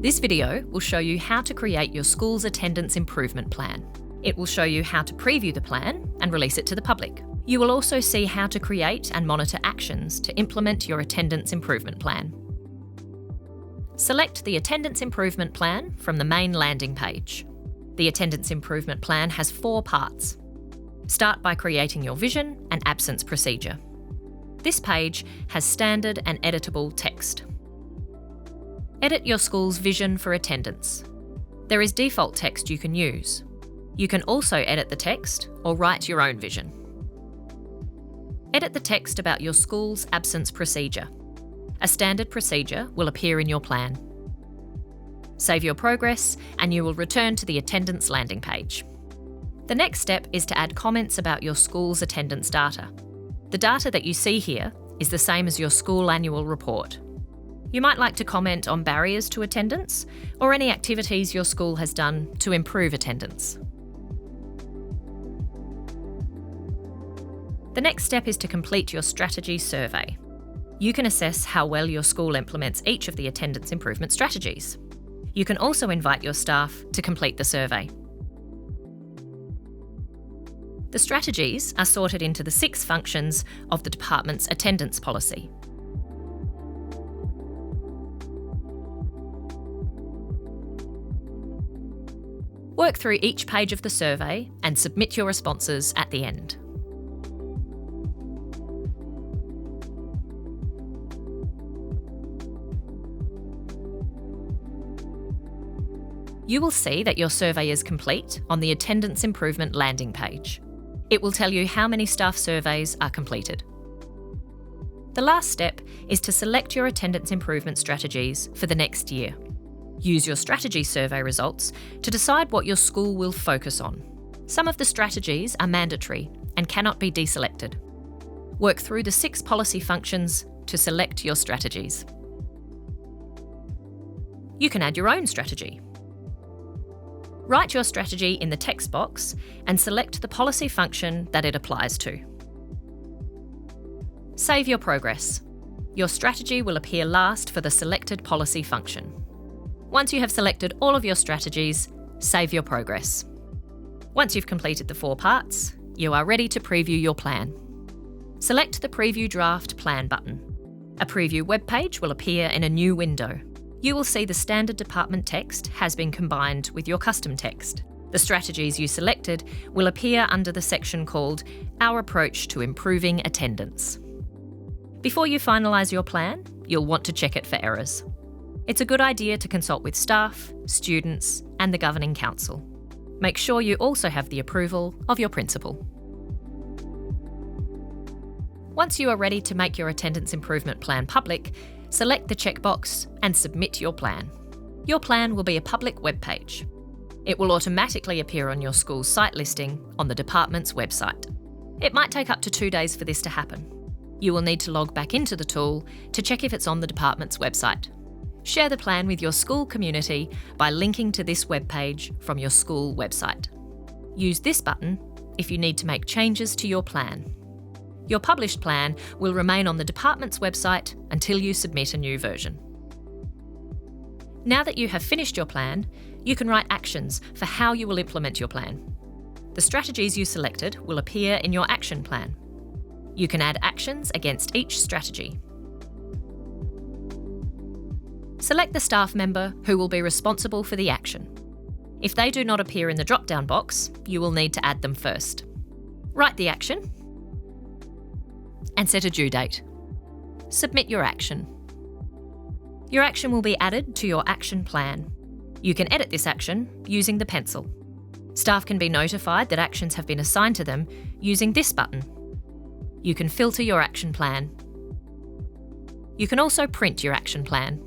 This video will show you how to create your school's attendance improvement plan. It will show you how to preview the plan and release it to the public. You will also see how to create and monitor actions to implement your attendance improvement plan. Select the Attendance Improvement Plan from the main landing page. The Attendance Improvement Plan has 4 parts. Start by creating your vision and absence procedure. This page has standard and editable text. Edit your school's vision for attendance. There is default text you can use. You can also edit the text or write your own vision. Edit the text about your school's absence procedure. A standard procedure will appear in your plan. Save your progress and you will return to the attendance landing page. The next step is to add comments about your school's attendance data. The data that you see here is the same as your school annual report. You might like to comment on barriers to attendance or any activities your school has done to improve attendance. The next step is to complete your strategy survey. You can assess how well your school implements each of the attendance improvement strategies. You can also invite your staff to complete the survey. The strategies are sorted into the 6 functions of the department's attendance policy. Work through each page of the survey and submit your responses at the end. You will see that your survey is complete on the Attendance Improvement landing page. It will tell you how many staff surveys are completed. The last step is to select your attendance improvement strategies for the next year. Use your strategy survey results to decide what your school will focus on. Some of the strategies are mandatory and cannot be deselected. Work through the 6 policy functions to select your strategies. You can add your own strategy. Write your strategy in the text box and select the policy function that it applies to. Save your progress. Your strategy will appear last for the selected policy function. Once you have selected all of your strategies, save your progress. Once you've completed the 4 parts, you are ready to preview your plan. Select the Preview Draft Plan button. A preview web page will appear in a new window. You will see the standard department text has been combined with your custom text. The strategies you selected will appear under the section called Our Approach to Improving Attendance. Before you finalise your plan, you'll want to check it for errors. It's a good idea to consult with staff, students, and the Governing Council. Make sure you also have the approval of your principal. Once you are ready to make your attendance improvement plan public, select the checkbox and submit your plan. Your plan will be a public web page. It will automatically appear on your school's site listing on the department's website. It might take up to 2 days for this to happen. You will need to log back into the tool to check if it's on the department's website. Share the plan with your school community by linking to this web page from your school website. Use this button if you need to make changes to your plan. Your published plan will remain on the department's website until you submit a new version. Now that you have finished your plan, you can write actions for how you will implement your plan. The strategies you selected will appear in your action plan. You can add actions against each strategy. Select the staff member who will be responsible for the action. If they do not appear in the drop-down box, you will need to add them first. Write the action and set a due date. Submit your action. Your action will be added to your action plan. You can edit this action using the pencil. Staff can be notified that actions have been assigned to them using this button. You can filter your action plan. You can also print your action plan.